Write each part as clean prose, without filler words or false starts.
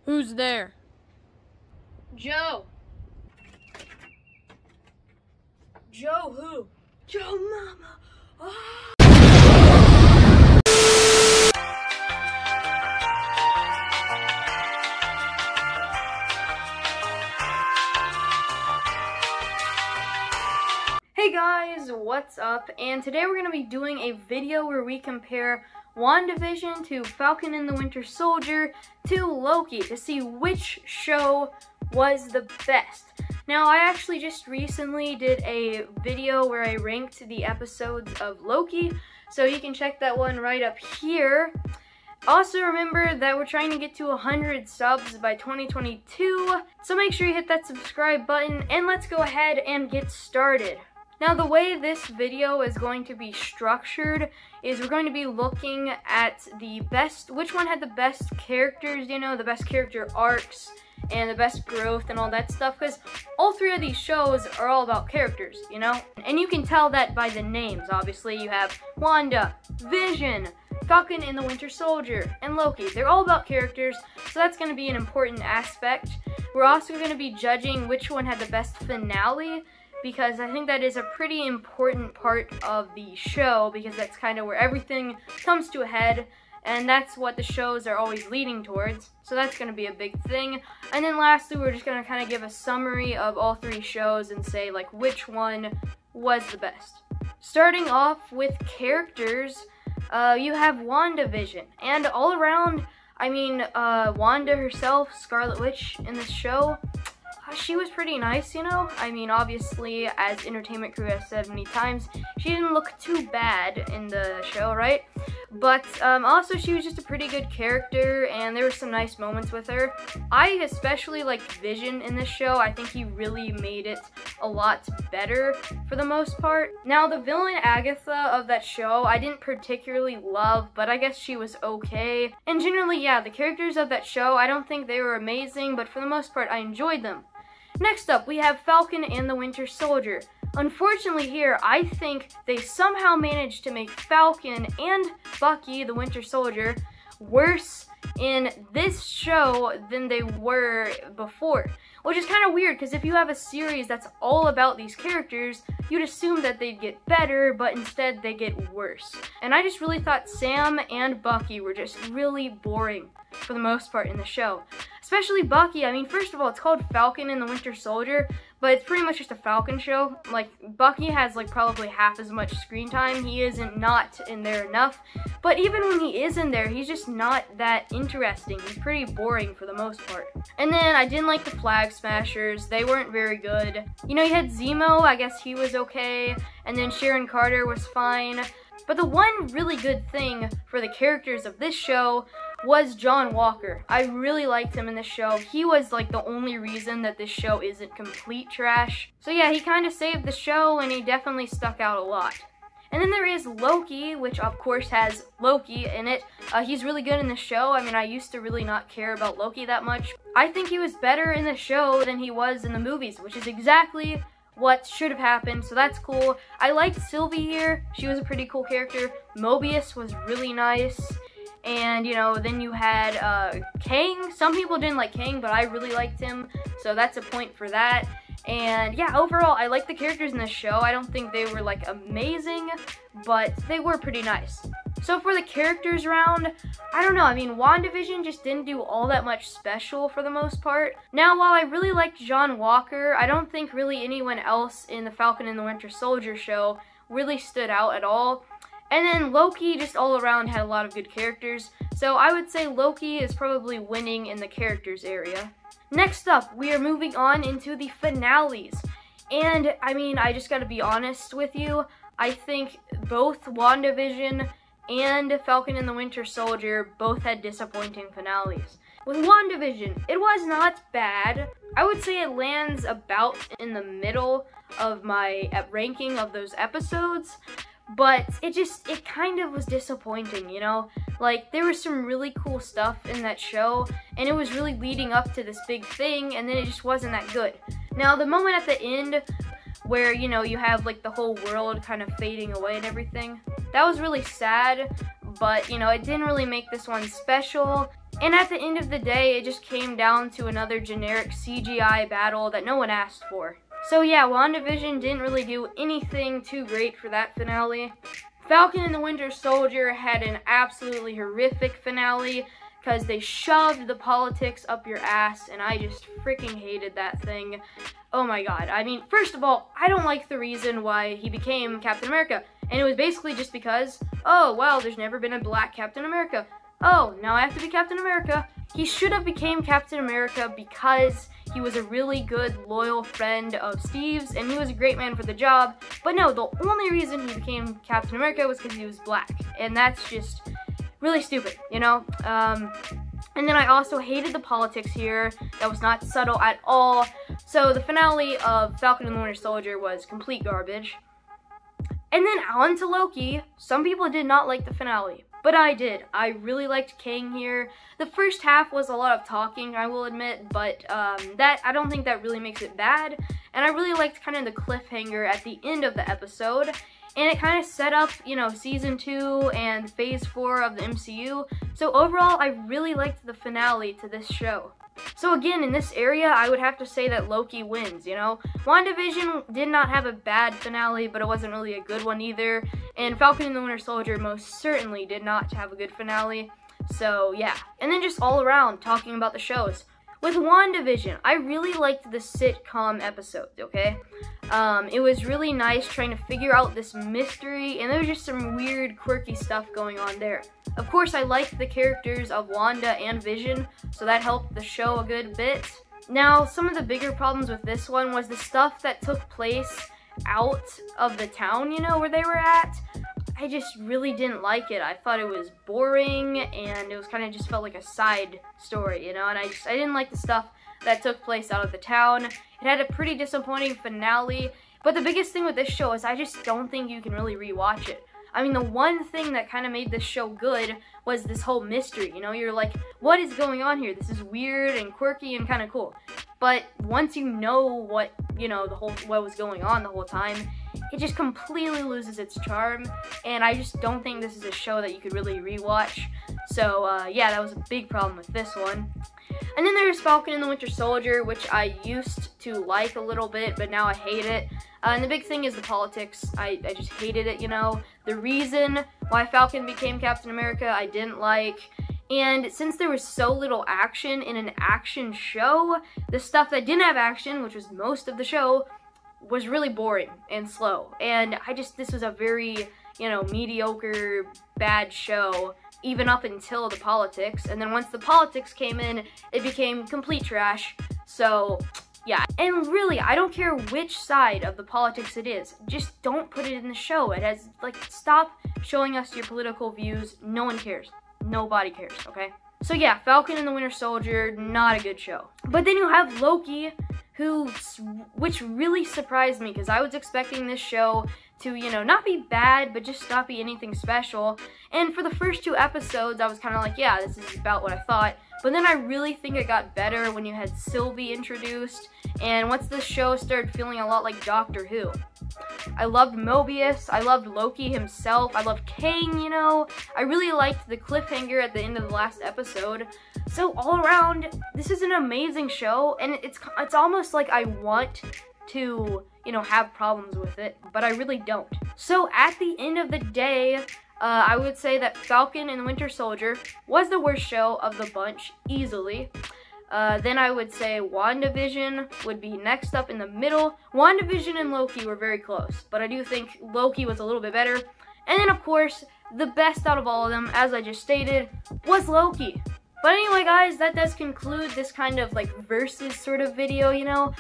Who's there? Joe. Joe who? Joe Mama. Oh. Hey guys, what's up? And today we're going to be doing a video where we compare WandaVision to Falcon and the Winter Soldier to Loki to see which show was the best. Now, I actually just recently did a video where I ranked the episodes of Loki, so you can check that one right up here. Also, remember that we're trying to get to 100 subs by 2022, so make sure you hit that subscribe button, and let's go ahead and get started. Now, the way this video is going to be structured is we're going to be looking at the best, which one had the best characters, you know, the best character arcs, and the best growth and all that stuff, because all three of these shows are all about characters, you know? And you can tell that by the names. Obviously, you have Wanda, Vision, Falcon and the Winter Soldier, and Loki. They're all about characters, so that's going to be an important aspect. We're also going to be judging which one had the best finale, because I think that is a pretty important part of the show, because that's kind of where everything comes to a head, and that's what the shows are always leading towards. So that's going to be a big thing. And then lastly, we're just going to kind of give a summary of all three shows and say like which one was the best. Starting off with characters, you have WandaVision. And all around, I mean, Wanda herself, Scarlet Witch in this show, she was pretty nice, you know? I mean, obviously, as Entertainment Crew has said many times, she didn't look too bad in the show, right? But also, she was just a pretty good character, and there were some nice moments with her. I especially liked Vision in this show. I think he really made it a lot better for the most part. Now, the villain Agatha of that show, I didn't particularly love, but I guess she was okay. And generally, yeah, the characters of that show, I don't think they were amazing, but for the most part, I enjoyed them. Next up, we have Falcon and the Winter Soldier. Unfortunately here, I think they somehow managed to make Falcon and Bucky, the Winter Soldier, worse in this show than they were before. Which is kind of weird, because if you have a series that's all about these characters, you'd assume that they'd get better, but instead they get worse. And I just really thought Sam and Bucky were just really boring for the most part in the show. Especially Bucky. I mean, first of all, it's called Falcon and the Winter Soldier, but it's pretty much just a Falcon show. Like, Bucky has like probably half as much screen time. He isn't not in there enough. But even when he is in there, he's just not that interesting. He's pretty boring for the most part. And then I didn't like the Flag Smashers. They weren't very good. You know, you had Zemo. I guess he was okay. And then Sharon Carter was fine. But the one really good thing for the characters of this show was John Walker. I really liked him in this show. He was like the only reason that this show isn't complete trash. So yeah, he kind of saved the show, and he definitely stuck out a lot. And then there is Loki, which of course has Loki in it. He's really good in the show. I mean, I used to really not care about Loki that much. I think he was better in the show than he was in the movies, which is exactly what should have happened, so that's cool. I liked Sylvie here. She was a pretty cool character. Mobius was really nice. And, you know, then you had Kang. Some people didn't like Kang, but I really liked him, so that's a point for that. And yeah, overall, I like the characters in this show. I don't think they were like amazing, but they were pretty nice. So for the characters round, I don't know. I mean, WandaVision just didn't do all that much special for the most part. Now, while I really liked John Walker, I don't think really anyone else in the Falcon and the Winter Soldier show really stood out at all. And then Loki just all around had a lot of good characters. So I would say Loki is probably winning in the characters area. Next up, we are moving on into the finales. And I mean, I just gotta be honest with you. I think both WandaVision and Falcon and the Winter Soldier both had disappointing finales. With WandaVision, it was not bad. I would say it lands about in the middle of my ranking of those episodes, but it kind of was disappointing, you know? Like, there was some really cool stuff in that show, and it was really leading up to this big thing, and then it just wasn't that good. Now, the moment at the end where, you know, you have like the whole world kind of fading away and everything, that was really sad, but, you know, it didn't really make this one special. And at the end of the day, it just came down to another generic CGI battle that no one asked for. So yeah, WandaVision didn't really do anything too great for that finale. Falcon and the Winter Soldier had an absolutely horrific finale because they shoved the politics up your ass, and I just freaking hated that thing. Oh my god. I mean, first of all, I don't like the reason why he became Captain America. And it was basically just because, oh, well, there's never been a black Captain America. Oh, now I have to be Captain America. He should have became Captain America because he was a really good, loyal friend of Steve's, and he was a great man for the job. But no, the only reason he became Captain America was because he was black. And that's just really stupid, you know? And then I also hated the politics here. That was not subtle at all. So the finale of Falcon and the Winter Soldier was complete garbage. And then on to Loki. Some people did not like the finale, but I did. I really liked Kang here. The first half was a lot of talking, I will admit, but I don't think that really makes it bad. And I really liked kind of the cliffhanger at the end of the episode. And it kind of set up, you know, Season 2 and Phase 4 of the MCU. So overall, I really liked the finale to this show. So again, in this area, I would have to say that Loki wins, you know? WandaVision did not have a bad finale, but it wasn't really a good one either. And Falcon and the Winter Soldier most certainly did not have a good finale. So yeah. And then just all around, talking about the shows. With WandaVision, I really liked the sitcom episodes, okay? It was really nice trying to figure out this mystery, and there was just some weird, quirky stuff going on there. Of course, I liked the characters of Wanda and Vision, so that helped the show a good bit. Now, some of the bigger problems with this one was the stuff that took place out of the town, you know, where they were at. I just really didn't like it. I thought it was boring, and it was kind of just felt like a side story, you know, and I didn't like the stuff that took place out of the town. It had a pretty disappointing finale, but the biggest thing with this show is I just don't think you can really rewatch it. I mean, the one thing that kind of made this show good was this whole mystery, you know, you're like, what is going on here? This is weird and quirky and kind of cool. But once you know what, you know, what was going on the whole time, it just completely loses its charm, and I just don't think this is a show that you could really rewatch. So, yeah, that was a big problem with this one. And then there's Falcon and the Winter Soldier, which I used to like a little bit, but now I hate it. And the big thing is the politics. I just hated it, you know. The reason why Falcon became Captain America, I didn't like. And since there was so little action in an action show, the stuff that didn't have action, which was most of the show, was really boring and slow. And this was a very, you know, mediocre, bad show, even up until the politics. And then once the politics came in, it became complete trash. So, yeah. And really, I don't care which side of the politics it is. Just don't put it in the show. It has, like, stop showing us your political views. No one cares. Nobody cares, okay? So yeah, Falcon and the Winter Soldier, not a good show. But then you have Loki, which really surprised me, because I was expecting this show to, you know, not be bad, but just not be anything special. And for the first 2 episodes, I was kind of like, yeah, this is about what I thought. But then I really think it got better when you had Sylvie introduced, and once the show started feeling a lot like Doctor Who. I loved Mobius, I loved Loki himself, I loved Kang, you know. I really liked the cliffhanger at the end of the last episode. So all around, this is an amazing show, and it's almost like I want to, you know, have problems with it, but I really don't. So at the end of the day, I would say that Falcon and the Winter Soldier was the worst show of the bunch, easily. Then I would say WandaVision would be next up in the middle. WandaVision and Loki were very close, but I do think Loki was a little bit better. And then, of course, the best out of all of them, as I just stated, was Loki. But anyway, guys, that does conclude this kind of like versus sort of video, you know.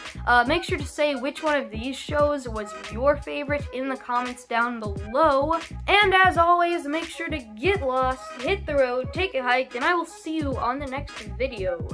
Make sure to say which one of these shows was your favorite in the comments down below. And as always, make sure to get lost, hit the road, take a hike, and I will see you on the next video.